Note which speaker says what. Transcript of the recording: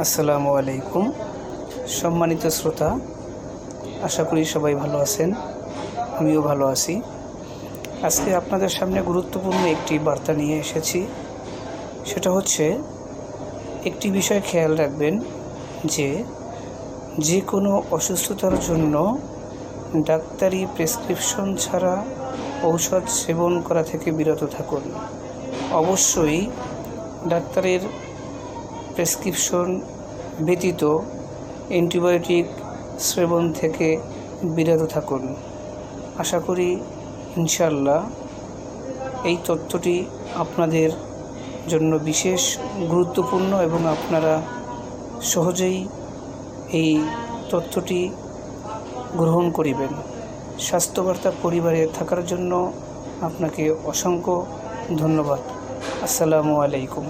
Speaker 1: আসসালামু আলাইকুম। সম্মানিত শ্রোতা, আশা করি সবাই ভালো আছেন, আমিও ভালো আছি। আজকে আপনাদের সামনে গুরুত্বপূর্ণ একটি বার্তা নিয়ে এসেছি। সেটা হচ্ছে, একটি বিষয় খেয়াল রাখবেন যে কোনো অসুস্থতার জন্য ডাক্তারি প্রেসক্রিপশন ছাড়া ঔষধ সেবন করা থেকে বিরত থাকুন। অবশ্যই ডাক্তারের প্রেসক্রিপশন ব্যতীত অ্যান্টিবায়োটিক সেবন থেকে বিরত থাকুন। আশা করি ইনশাআল্লাহ এই তথ্যটি আপনাদের জন্য বিশেষ গুরুত্বপূর্ণ এবং আপনারা সহজেই এই তথ্যটি গ্রহণ করিবেন। স্বাস্থ্যবার্তা পরিবারে থাকার জন্য আপনাকে অসংখ্য ধন্যবাদ। আসসালামু আলাইকুম।